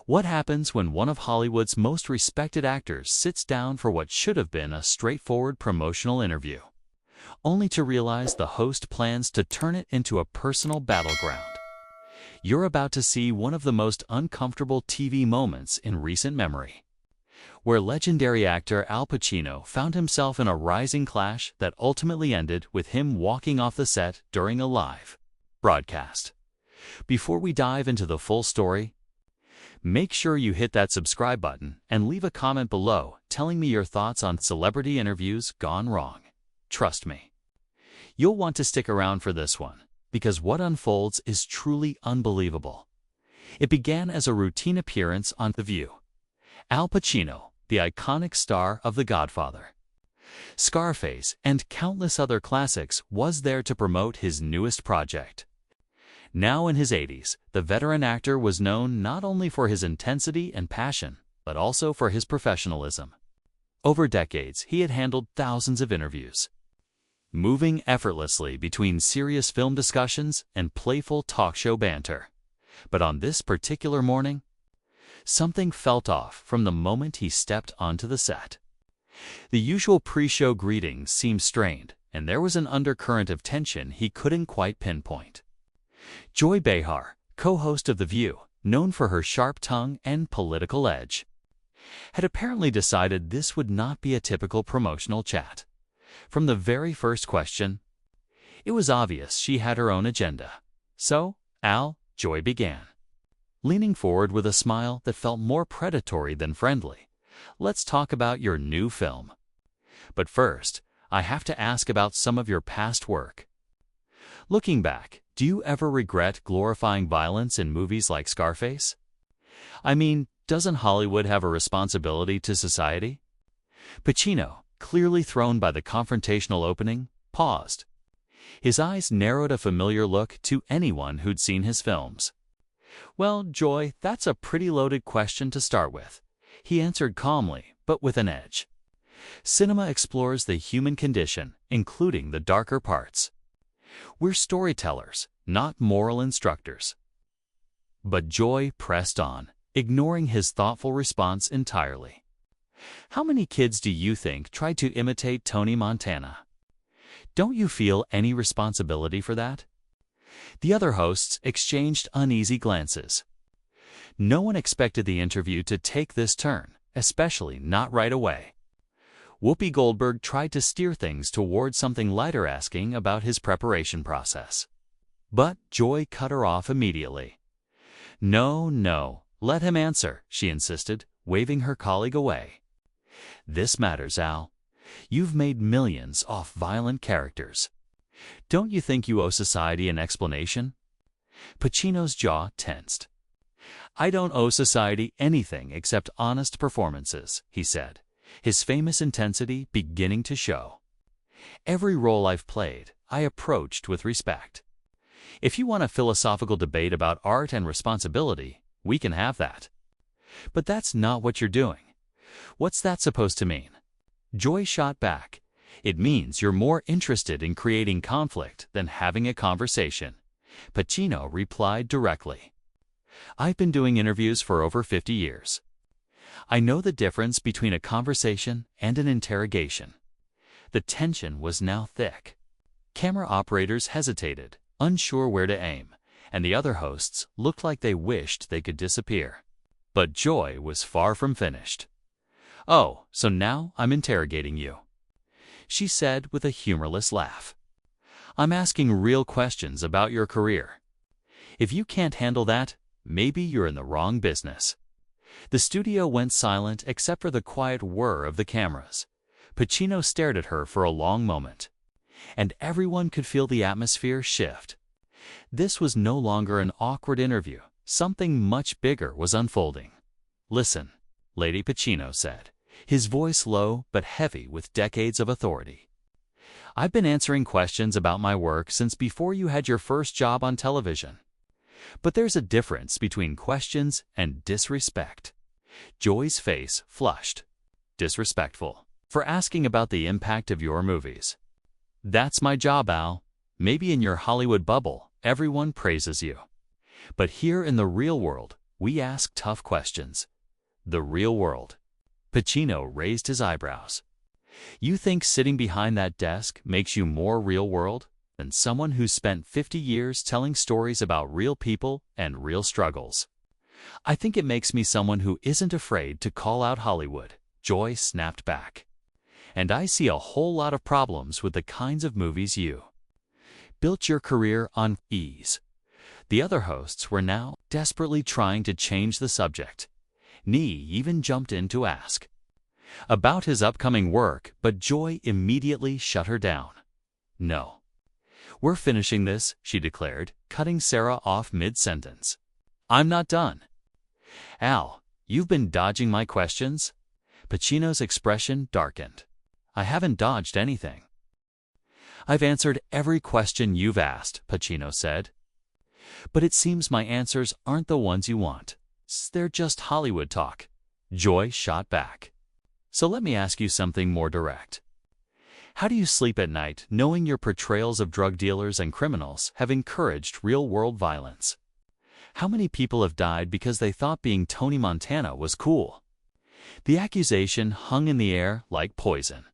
What happens when one of Hollywood's most respected actors sits down for what should have been a straightforward promotional interview, only to realize the host plans to turn it into a personal battleground? You're about to see one of the most uncomfortable TV moments in recent memory, where legendary actor Al Pacino found himself in a rising clash that ultimately ended with him walking off the set during a live broadcast. Before we dive into the full story, make sure you hit that subscribe button and leave a comment below telling me your thoughts on celebrity interviews gone wrong. Trust me, you'll want to stick around for this one, because what unfolds is truly unbelievable. It began as a routine appearance on The View. Al Pacino, the iconic star of The Godfather, Scarface, and countless other classics, was there to promote his newest project. Now in his 80s, the veteran actor was known not only for his intensity and passion, but also for his professionalism. Over decades, he had handled thousands of interviews, moving effortlessly between serious film discussions and playful talk show banter. But on this particular morning, something felt off from the moment he stepped onto the set. The usual pre-show greetings seemed strained, and there was an undercurrent of tension he couldn't quite pinpoint. Joy Behar, co-host of The View, known for her sharp tongue and political edge, had apparently decided this would not be a typical promotional chat. From the very first question, it was obvious she had her own agenda. So, Joy began, leaning forward with a smile that felt more predatory than friendly. "Let's talk about your new film. But first, I have to ask about some of your past work. Looking back, do you ever regret glorifying violence in movies like Scarface? I mean, doesn't Hollywood have a responsibility to society?" Pacino, clearly thrown by the confrontational opening, paused. His eyes narrowed a familiar look to anyone who'd seen his films. "Well, Joy, that's a pretty loaded question to start with," he answered calmly, but with an edge. "Cinema explores the human condition, including the darker parts. We're storytellers, not moral instructors." But Joy pressed on, ignoring his thoughtful response entirely. "How many kids do you think tried to imitate Tony Montana? Don't you feel any responsibility for that?" The other hosts exchanged uneasy glances. No one expected the interview to take this turn, especially not right away. Whoopi Goldberg tried to steer things towards something lighter, asking about his preparation process. But Joy cut her off immediately. No, let him answer," she insisted, waving her colleague away. "This matters, Al. You've made millions off violent characters. Don't you think you owe society an explanation?" Pacino's jaw tensed. "I don't owe society anything except honest performances," he said, his famous intensity beginning to show. "Every role I've played, I approached with respect. If you want a philosophical debate about art and responsibility, we can have that. But that's not what you're doing. What's that supposed to mean?" Joy shot back. "It means you're more interested in creating conflict than having a conversation." Pacino replied directly. "I've been doing interviews for over 50 years. I know the difference between a conversation and an interrogation." The tension was now thick. Camera operators hesitated, unsure where to aim, and the other hosts looked like they wished they could disappear. But Joy was far from finished. "Oh, so now I'm interrogating you," she said with a humorless laugh. "I'm asking real questions about your career. If you can't handle that, maybe you're in the wrong business." The studio went silent except for the quiet whir of the cameras. Pacino stared at her for a long moment, and everyone could feel the atmosphere shift. This was no longer an awkward interview. Something much bigger was unfolding. "Listen," Lady Pacino said, his voice low but heavy with decades of authority. "I've been answering questions about my work since before you had your first job on television. But there's a difference between questions and disrespect." Joy's face flushed. "Disrespectful for asking about the impact of your movies. That's my job, Al. Maybe in your Hollywood bubble, everyone praises you. But here in the real world, We ask tough questions. The real world. Pacino raised his eyebrows. You think sitting behind that desk makes you more real world than someone who's spent 50 years telling stories about real people and real struggles? I think it makes me someone who isn't afraid to call out Hollywood, Joy snapped back. And I see a whole lot of problems with the kinds of movies you built your career on ease. The other hosts were now desperately trying to change the subject. Nee even jumped in to ask about his upcoming work, but Joy immediately shut her down. No. We're finishing this, she declared, cutting Sarah off mid-sentence. I'm not done. Al, you've been dodging my questions? Pacino's expression darkened. I haven't dodged anything. I've answered every question you've asked, Pacino said. But it seems my answers aren't the ones you want. They're just Hollywood talk. Joy shot back. So let me ask you something more direct. How do you sleep at night knowing your portrayals of drug dealers and criminals have encouraged real-world violence? How many people have died because they thought being Tony Montana was cool? The accusation hung in the air like poison.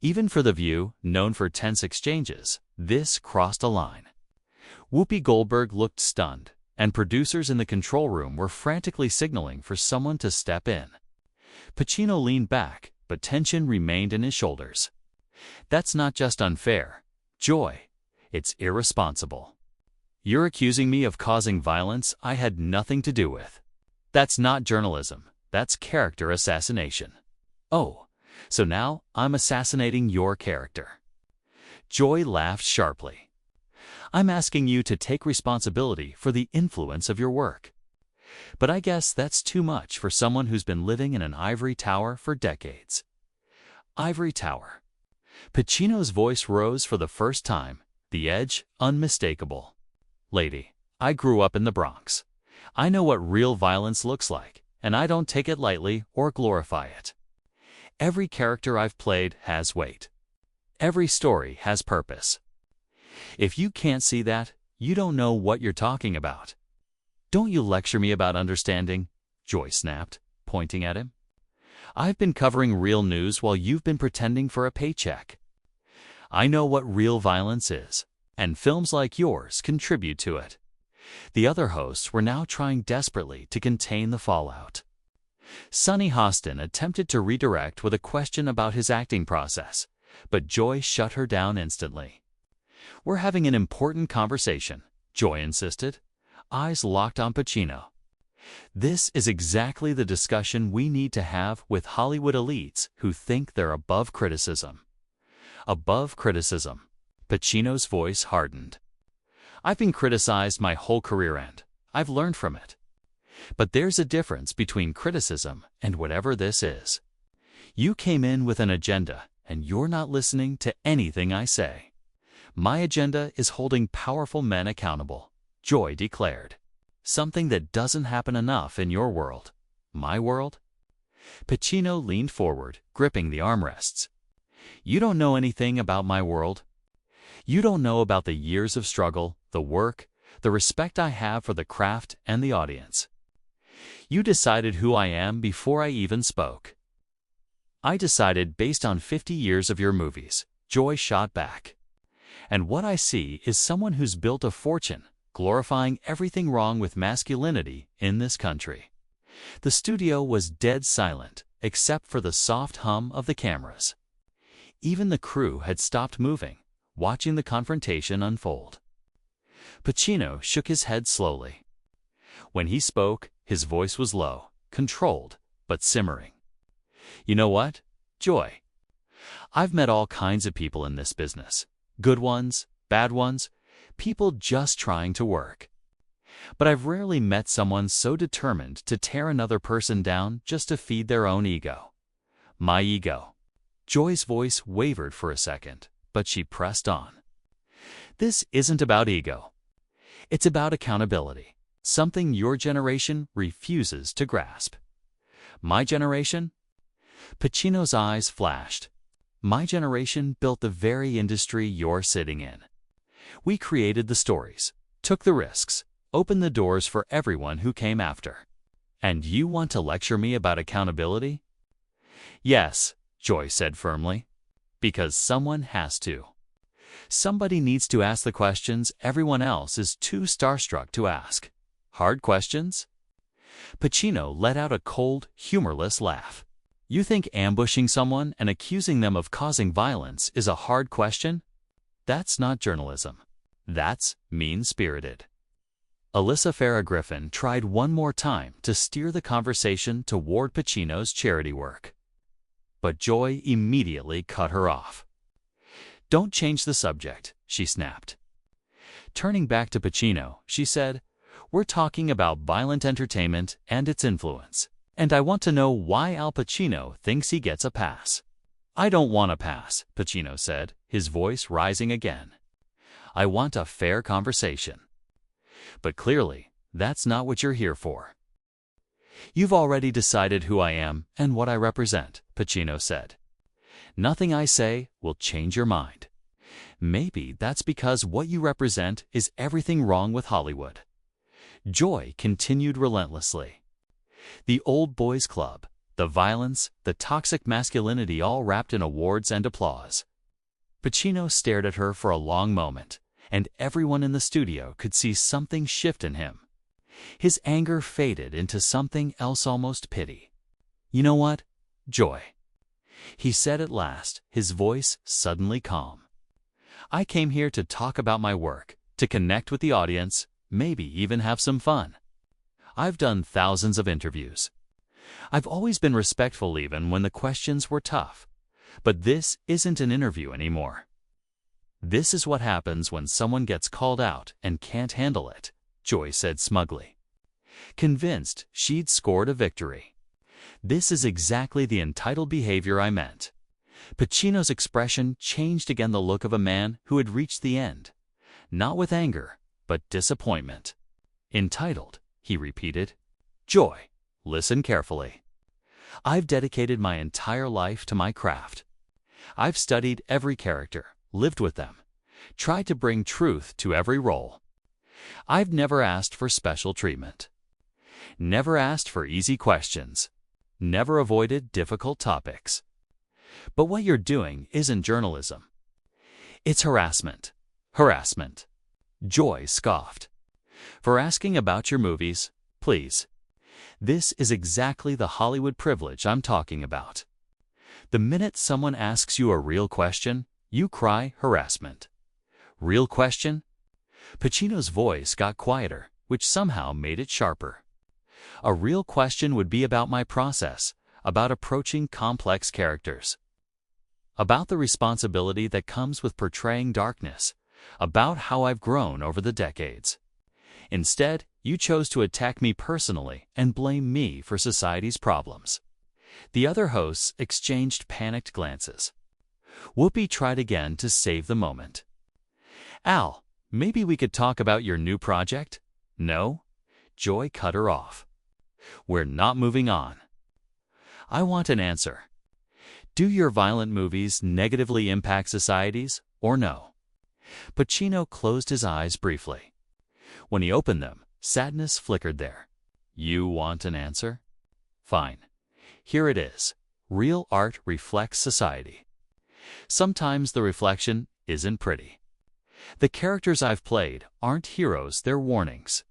Even for The View, known for tense exchanges, this crossed a line. Whoopi Goldberg looked stunned, and producers in the control room were frantically signaling for someone to step in. Pacino leaned back, but tension remained in his shoulders. That's not just unfair, Joy. It's irresponsible. You're accusing me of causing violence I had nothing to do with. That's not journalism. That's character assassination. Oh, so now I'm assassinating your character. Joy laughed sharply. I'm asking you to take responsibility for the influence of your work. But I guess that's too much for someone who's been living in an ivory tower for decades. Ivory tower. Pacino's voice rose for the first time, the edge unmistakable. Lady, I grew up in the Bronx. I know what real violence looks like, and I don't take it lightly or glorify it. Every character I've played has weight. Every story has purpose. If you can't see that, you don't know what you're talking about. Don't you lecture me about understanding, Joy snapped, pointing at him. I've been covering real news while you've been pretending for a paycheck. I know what real violence is, and films like yours contribute to it. The other hosts were now trying desperately to contain the fallout. Sonny Hostin attempted to redirect with a question about his acting process, but Joy shut her down instantly. We're having an important conversation, Joy insisted, eyes locked on Pacino. This is exactly the discussion we need to have with Hollywood elites who think they're above criticism. Above criticism. Pacino's voice hardened. I've been criticized my whole career and I've learned from it. But there's a difference between criticism and whatever this is. You came in with an agenda and you're not listening to anything I say. My agenda is holding powerful men accountable, Joy declared. Something that doesn't happen enough in your world. My world? Pacino leaned forward, gripping the armrests. You don't know anything about my world. You don't know about the years of struggle, the work, the respect I have for the craft and the audience. You decided who I am before I even spoke. I decided based on 50 years of your movies, Joy shot back. And what I see is someone who's built a fortune, glorifying everything wrong with masculinity in this country. The studio was dead silent, except for the soft hum of the cameras. Even the crew had stopped moving, watching the confrontation unfold. Pacino shook his head slowly. When he spoke, his voice was low, controlled, but simmering. You know what, Joy? I've met all kinds of people in this business. Good ones, bad ones, people just trying to work. But I've rarely met someone so determined to tear another person down just to feed their own ego. My ego. Joy's voice wavered for a second, but she pressed on. This isn't about ego. It's about accountability, something your generation refuses to grasp. My generation? Pacino's eyes flashed. My generation built the very industry you're sitting in. We created the stories, took the risks, opened the doors for everyone who came after. And you want to lecture me about accountability? Yes, Joy said firmly. Because someone has to. Somebody needs to ask the questions everyone else is too starstruck to ask. Hard questions? Pacino let out a cold, humorless laugh. You think ambushing someone and accusing them of causing violence is a hard question? That's not journalism. That's mean-spirited. Alyssa Farah Griffin tried one more time to steer the conversation toward Pacino's charity work. But Joy immediately cut her off. Don't change the subject, she snapped. Turning back to Pacino, she said, we're talking about violent entertainment and its influence, and I want to know why Al Pacino thinks he gets a pass. I don't want a pass, Pacino said, his voice rising again. I want a fair conversation. But clearly, that's not what you're here for. You've already decided who I am and what I represent, Pacino said. Nothing I say will change your mind. Maybe that's because what you represent is everything wrong with Hollywood. Joy continued relentlessly. The old boys club, the violence, the toxic masculinity all wrapped in awards and applause. Pacino stared at her for a long moment, and everyone in the studio could see something shift in him. His anger faded into something else, almost pity. You know what, Joy? He said at last, his voice suddenly calm. I came here to talk about my work, to connect with the audience, maybe even have some fun. I've done thousands of interviews. I've always been respectful even when the questions were tough. But this isn't an interview anymore. This is what happens when someone gets called out and can't handle it, Joy said smugly. Convinced she'd scored a victory. This is exactly the entitled behavior I meant. Pacino's expression changed again, the look of a man who had reached the end. Not with anger, but disappointment. Entitled, he repeated. Joy, listen carefully. I've dedicated my entire life to my craft. I've studied every character, lived with them, tried to bring truth to every role. I've never asked for special treatment. Never asked for easy questions. Never avoided difficult topics. But what you're doing isn't journalism. It's harassment. Harassment. Joy scoffed. For asking about your movies, please. This is exactly the Hollywood privilege I'm talking about. The minute someone asks you a real question, you cry harassment. Real question? Pacino's voice got quieter, which somehow made it sharper. A real question would be about my process, about approaching complex characters. About the responsibility that comes with portraying darkness, about how I've grown over the decades. Instead, you chose to attack me personally and blame me for society's problems. The other hosts exchanged panicked glances. Whoopi tried again to save the moment. Al, maybe we could talk about your new project? No? Joy cut her off. We're not moving on. I want an answer. Do your violent movies negatively impact societies, or no? Pacino closed his eyes briefly. When he opened them, sadness flickered there. You want an answer? Fine. Here it is. Real art reflects society. Sometimes the reflection isn't pretty. The characters I've played aren't heroes, they're warnings.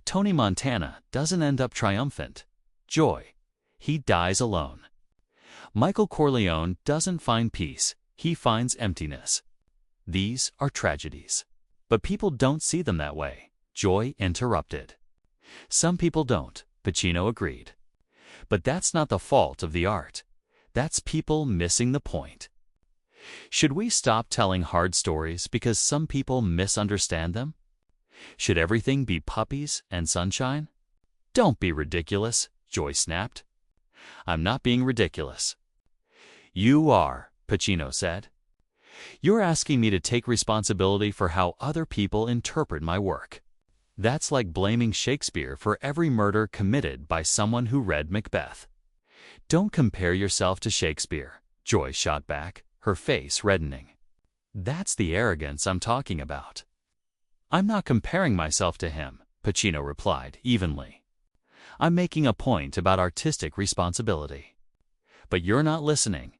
Tony Montana doesn't end up triumphant. Joy. He dies alone. Michael Corleone doesn't find peace, he finds emptiness. These are tragedies. But people don't see them that way, Joy interrupted. Some people don't, Pacino agreed. But that's not the fault of the art. That's people missing the point. Should we stop telling hard stories because some people misunderstand them? Should everything be puppies and sunshine? Don't be ridiculous, Joy snapped. I'm not being ridiculous. You are, Pacino said. You're asking me to take responsibility for how other people interpret my work. That's like blaming Shakespeare for every murder committed by someone who read Macbeth. Don't compare yourself to Shakespeare, Joy shot back, her face reddening. That's the arrogance I'm talking about. I'm not comparing myself to him, Pacino replied evenly. I'm making a point about artistic responsibility. But you're not listening.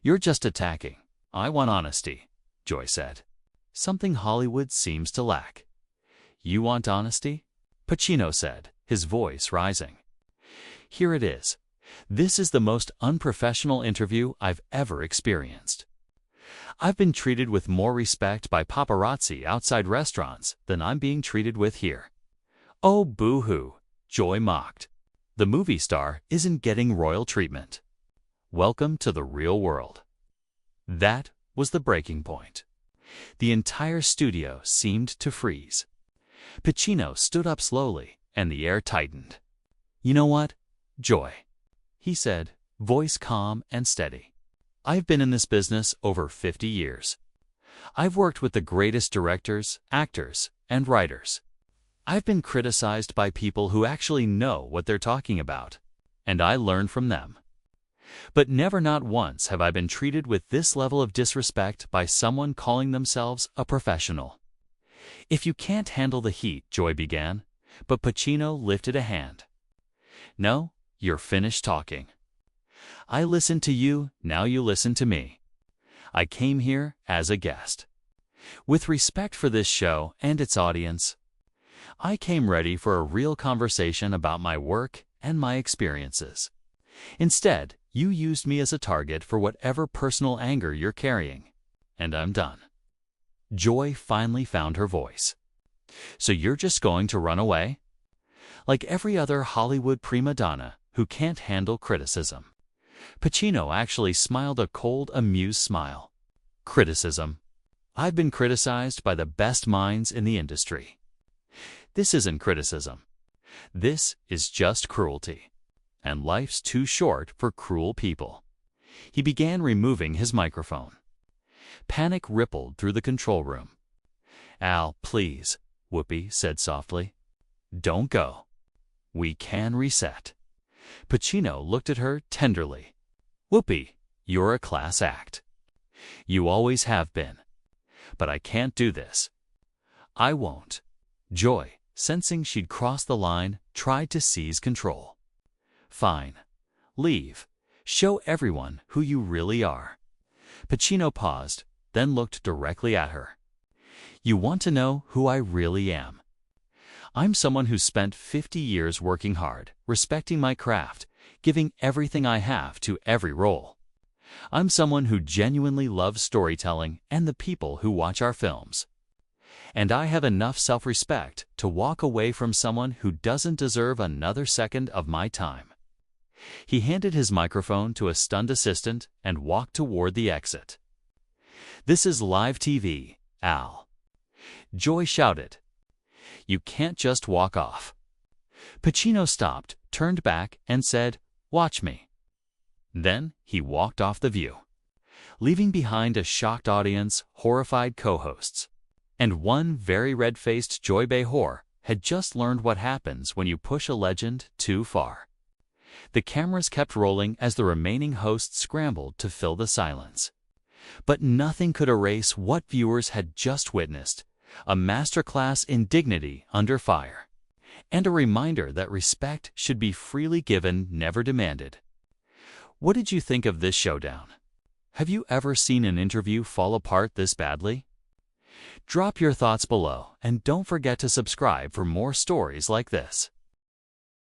You're just attacking. I want honesty, Joy said. Something Hollywood seems to lack. You want honesty? Pacino said, his voice rising. Here it is. This is the most unprofessional interview I've ever experienced. I've been treated with more respect by paparazzi outside restaurants than I'm being treated with here. Oh, boo-hoo, Joy mocked. The movie star isn't getting royal treatment. Welcome to the real world. That was the breaking point. The entire studio seemed to freeze. Pacino stood up slowly, and the air tightened. You know what, Joy, he said, voice calm and steady. I've been in this business over 50 years. I've worked with the greatest directors, actors, and writers. I've been criticized by people who actually know what they're talking about, and I learn from them. But never not once have I been treated with this level of disrespect by someone calling themselves a professional. If you can't handle the heat, Joy began, but Pacino lifted a hand. No, you're finished talking. I listened to you, now you listen to me. I came here as a guest. With respect for this show and its audience, I came ready for a real conversation about my work and my experiences. Instead, you used me as a target for whatever personal anger you're carrying, and I'm done. Joy finally found her voice. So you're just going to run away? Like every other Hollywood prima donna who can't handle criticism. Pacino actually smiled a cold, amused smile. Criticism. I've been criticized by the best minds in the industry. This isn't criticism. This is just cruelty. And life's too short for cruel people. He began removing his microphone. Panic rippled through the control room. Al, please, Whoopi said softly. Don't go. We can reset. Pacino looked at her tenderly. Whoopi, you're a class act. You always have been. But I can't do this. I won't. Joy, sensing she'd crossed the line, tried to seize control. Fine. Leave. Show everyone who you really are. Pacino paused, then looked directly at her. You want to know who I really am? I'm someone who spent 50 years working hard, respecting my craft, giving everything I have to every role. I'm someone who genuinely loves storytelling and the people who watch our films. And I have enough self-respect to walk away from someone who doesn't deserve another second of my time. He handed his microphone to a stunned assistant and walked toward the exit. This is live TV, Al. Joy shouted. You can't just walk off. Pacino stopped, turned back, and said, Watch me. Then he walked off the view, leaving behind a shocked audience, horrified co-hosts. And one very red-faced Joy Behar had just learned what happens when you push a legend too far. The cameras kept rolling as the remaining hosts scrambled to fill the silence. But nothing could erase what viewers had just witnessed, a masterclass in dignity under fire, and a reminder that respect should be freely given, never demanded. What did you think of this showdown? Have you ever seen an interview fall apart this badly? Drop your thoughts below and don't forget to subscribe for more stories like this.